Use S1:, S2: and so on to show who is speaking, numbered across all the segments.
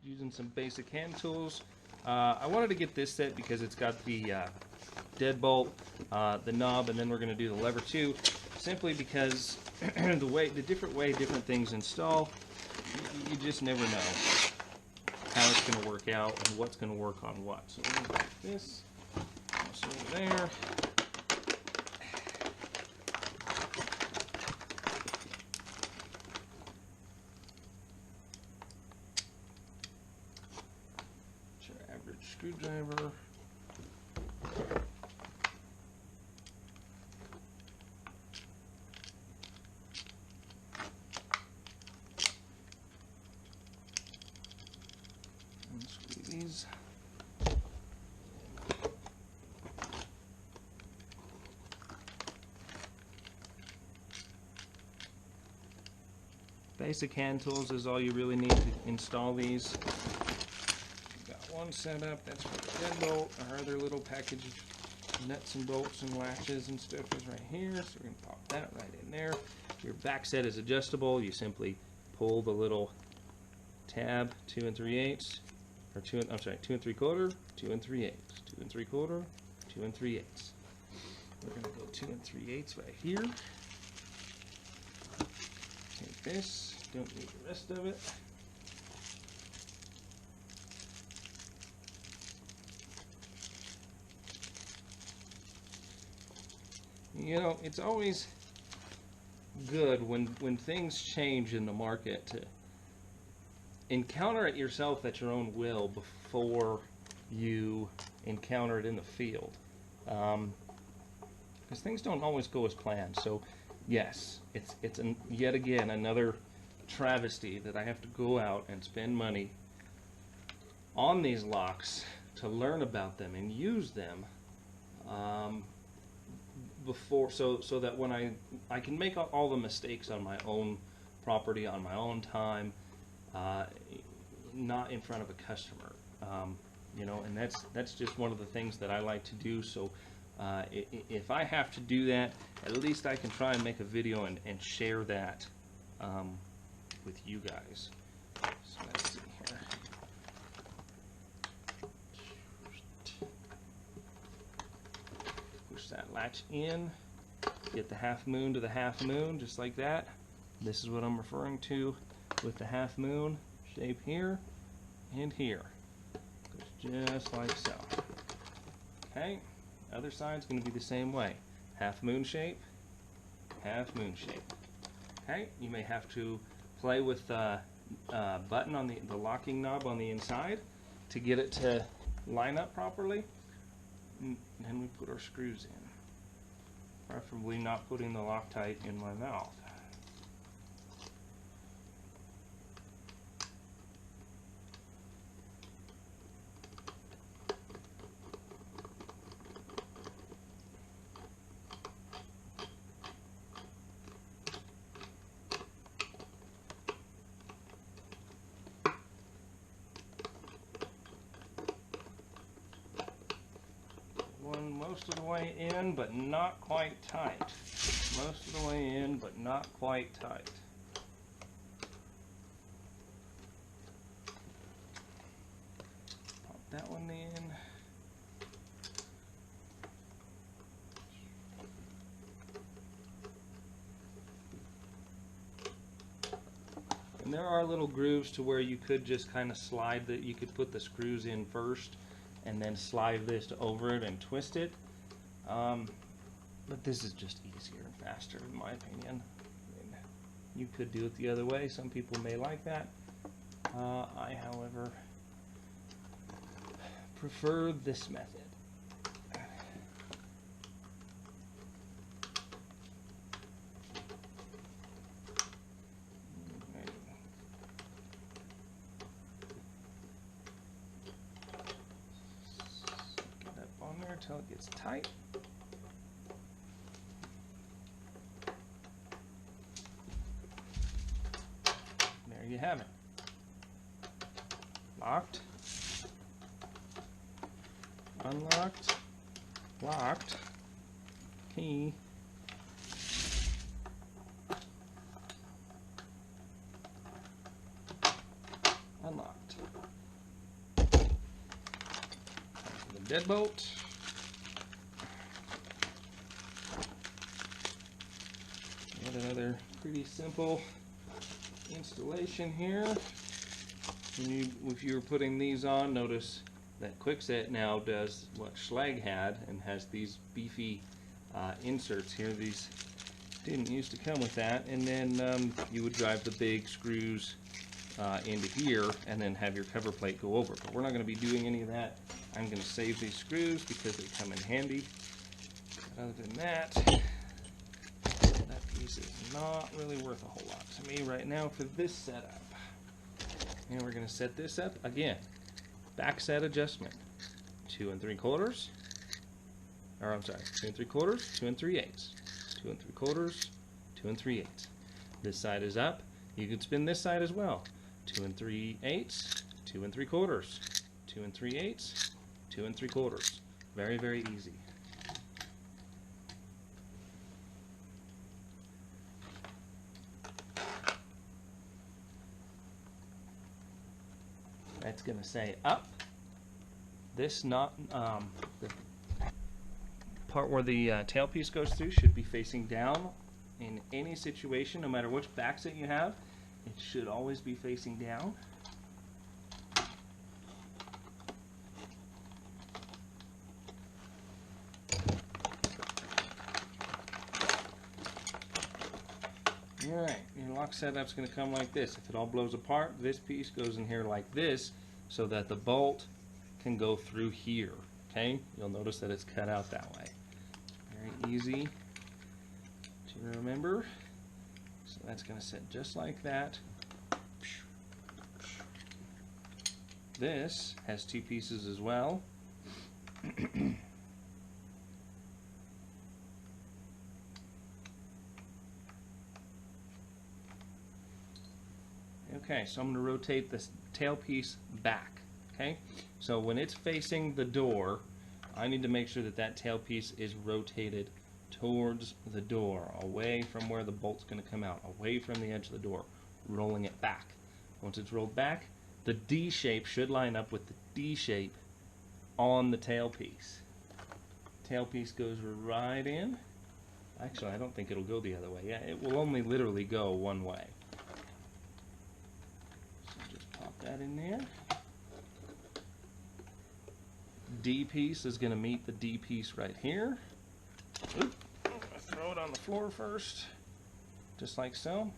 S1: using some basic hand tools. I wanted to get this set because it's got the deadbolt, the knob, and then we're going to do the lever too, simply because the different way different things install, you just never know how it's going to work out and what's going to work on what. So we're going to put this also over there. It's your average screwdriver. These. Basic hand tools is all you really need to install these. We've got one set up, that's for the deadbolt. Our other little package of nuts and bolts and latches and stuff is right here, so we're going to pop that right in there. Your back set is adjustable. You simply pull the little tab 2 3/8. Or 2 and 3/4, 2 3/8, 2 3/4, 2 3/8. We're going to go 2 3/8 right here. Take this, don't need the rest of it. You know, it's always good when things change in the market to encounter it yourself at your own will before you encounter it in the field, because things don't always go as planned. So yes, it's yet again another travesty that I have to go out and spend money on these locks to learn about them and use them before, so that when I can make all the mistakes on my own property, on my own time, not in front of a customer, you know, and that's just one of the things that I like to do. So if I have to do that, at least I can try and make a video and share that with you guys. So let's see here. Push that latch in, get the half moon to the half moon, just like that. This is what I'm referring to with the half moon shape here and here. Goes just like so. Okay, other side's going to be the same way. Half moon shape, half moon shape. Okay, you may have to play with the button on the locking knob on the inside to get it to line up properly. And then we put our screws in. Preferably not putting the Loctite in my mouth. Most of the way in, but not quite tight. Most of the way in, but not quite tight. Pop that one in. And there are little grooves to where you could just kind of slide that. You could put the screws in first and then slide this over it and twist it. But this is just easier and faster in my opinion. I mean, you could do it the other way. Some people may like that. I, however, prefer this method. Until it gets tight. There you have it. Locked, unlocked, locked, key, unlocked. deadbolt. Yet another pretty simple installation here. If you were putting these on, notice that Kwikset now does what Schlag had and has these beefy inserts here. These didn't used to come with that, and then you would drive the big screws into here and then have your cover plate go over. But we're not going to be doing any of that. I'm going to save these screws because they come in handy. But other than that, that piece is not really worth a whole lot to me right now for this setup. And we're going to set this up again. Back set adjustment. 2 3/4. Or I'm sorry, 2 3/4, 2 3/8. 2 3/4, 2 3/8. This side is up. You could spin this side as well. 2 3/8, 2 3/4, 2 3/8, 2 3/4. Very, very easy. That's going to say up. This the part where the tailpiece goes through should be facing down in any situation, no matter which back set you have. It should always be facing down. Alright, your lock setup's going to come like this. If it all blows apart, this piece goes in here like this so that the bolt can go through here. Okay? You'll notice that it's cut out that way. Very easy to remember. So that's going to sit just like that. This has 2 pieces as well. Okay, so I'm going to rotate this tailpiece back. Okay, so when it's facing the door, I need to make sure that that tailpiece is rotated towards the door, away from where the bolt's going to come out, away from the edge of the door, rolling it back. Once it's rolled back, the D shape should line up with the D shape on the tailpiece. Tailpiece goes right in. Actually, I don't think it'll go the other way. Yeah, it will only literally go one way. That in there. D piece is going to meet the D piece right here. Oop, I'm going to throw it on the floor first, just like so.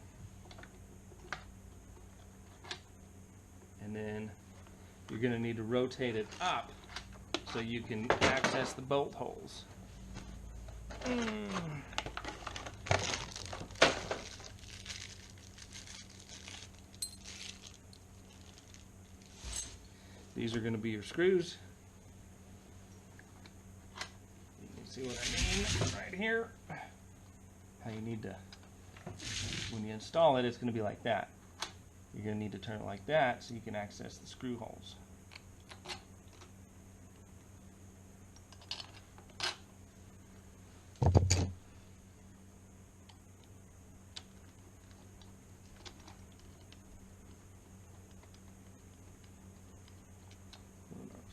S1: And then you're going to need to rotate it up so you can access the bolt holes. These are going to be your screws. You can see what I mean right here. How you need to, when you install it, it's going to be like that. You're going to need to turn it like that so you can access the screw holes.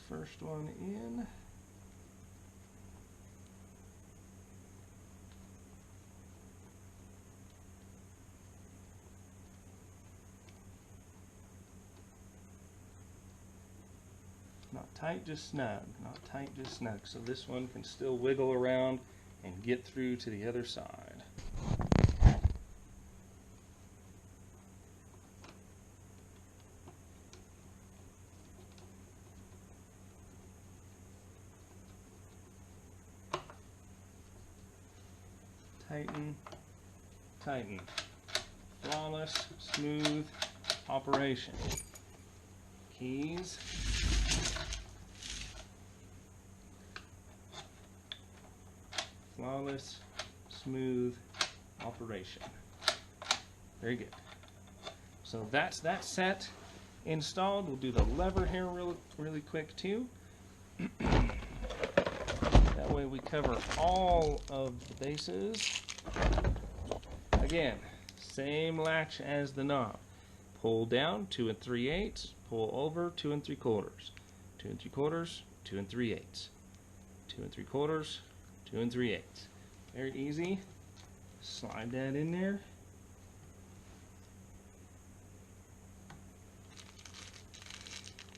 S1: First one in. Not tight, just snug. Not tight, just snug. So this one can still wiggle around and get through to the other side. Tighten, tighten. Flawless, smooth operation. Keys. Flawless, smooth operation. Very good. So that's that set installed. We'll do the lever here really quick too. That way we cover all of the bases. Again, same latch as the knob. Pull down 2 3/8, pull over 2 3/4, 2 3/4, 2 3/8, 2 3/4, 2 3/8. Very easy. Slide that in there.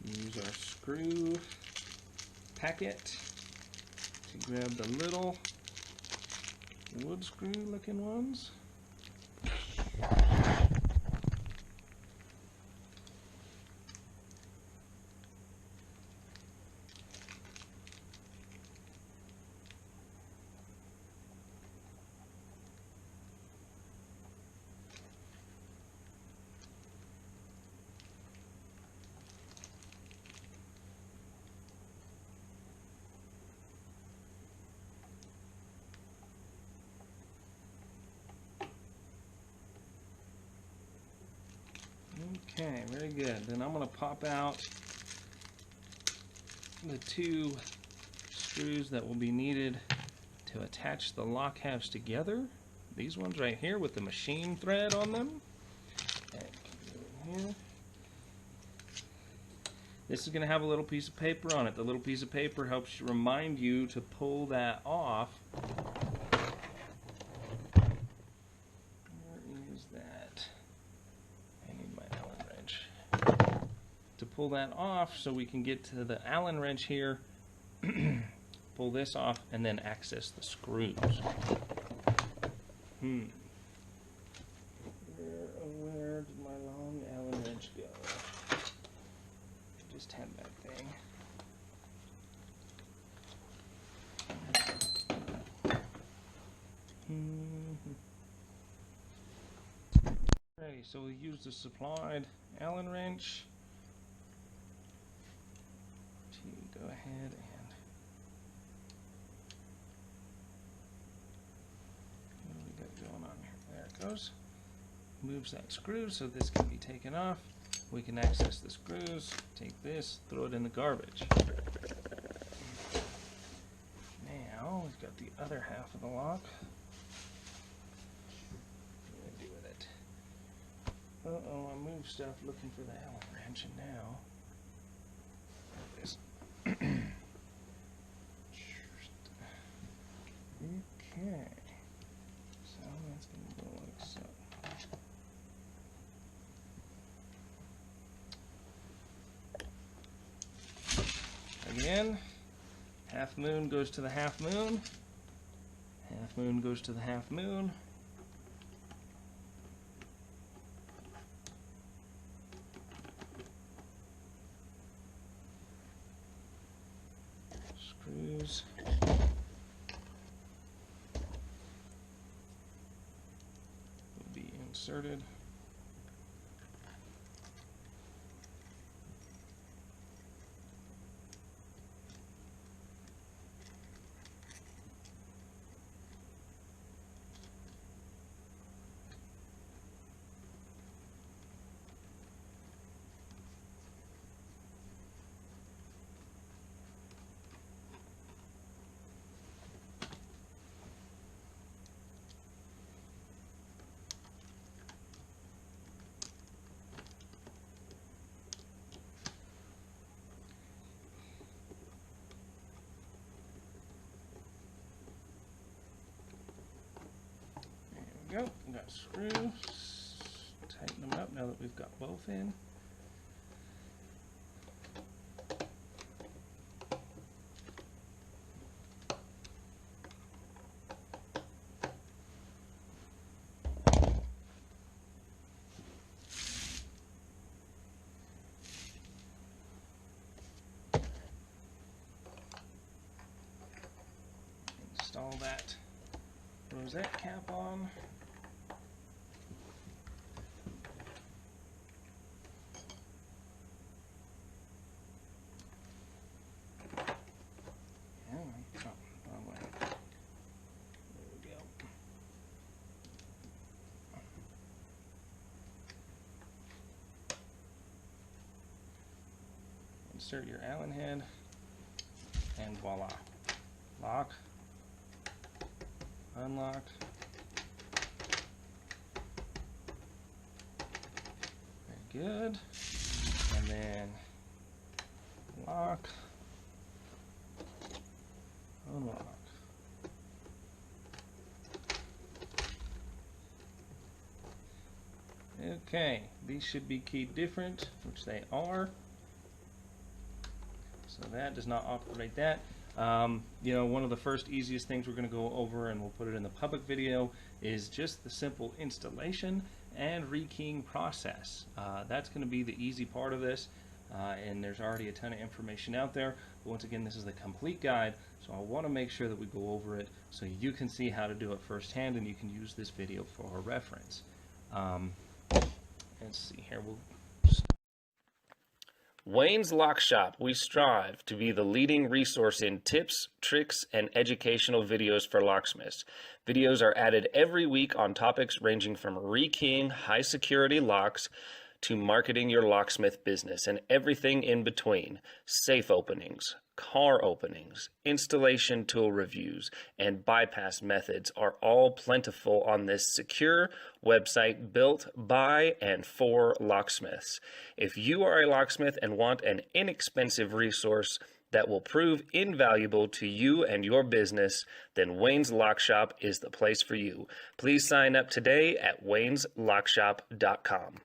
S1: Use our screw packet to grab the little wood screw looking ones. Okay, very good. Then I'm going to pop out the 2 screws that will be needed to attach the lock halves together. These ones right here with the machine thread on them. Here. This is going to have a little piece of paper on it. The little piece of paper helps remind you to pull that off. To pull that off so we can get to the Allen wrench here, pull this off, and then access the screws. Where did my long Allen wrench go? I just had that thing. Okay, so we'll use the supplied Allen wrench. Go ahead and what do we got going on here? There it goes. Moves that screw so this can be taken off. We can access the screws, take this, throw it in the garbage. Now we've got the other half of the lock. What do I do with it? Uh-oh, I moved stuff looking for the Allen wrench, and now there it is. Okay, so that's going to go like so. Again, half moon goes to the half moon, half moon goes to the half moon. Screws. Will be inserted. Go. We've got screws. Tighten them up now that we've got both in. Install that rosette cap on. Insert your Allen head, and voila. Lock, unlock, very good, and then lock, unlock. Okay, these should be keyed different, which they are. So that does not operate that. You know, one of the first easiest things we're going to go over, and we'll put it in the public video, is just the simple installation and rekeying process. That's going to be the easy part of this, and there's already a ton of information out there. But once again, this is the complete guide, so I want to make sure that we go over it so you can see how to do it firsthand, and you can use this video for a reference. Let's see here.
S2: Wayne's Lock Shop, we strive to be the leading resource in tips, tricks, and educational videos for locksmiths. Videos are added every week on topics ranging from rekeying high security locks to marketing your locksmith business and everything in between. Safe openings, car openings, installation tool reviews, and bypass methods are all plentiful on this secure website built by and for locksmiths. If you are a locksmith and want an inexpensive resource that will prove invaluable to you and your business, then Wayne's Lock Shop is the place for you. Please sign up today at wayneslockshop.com.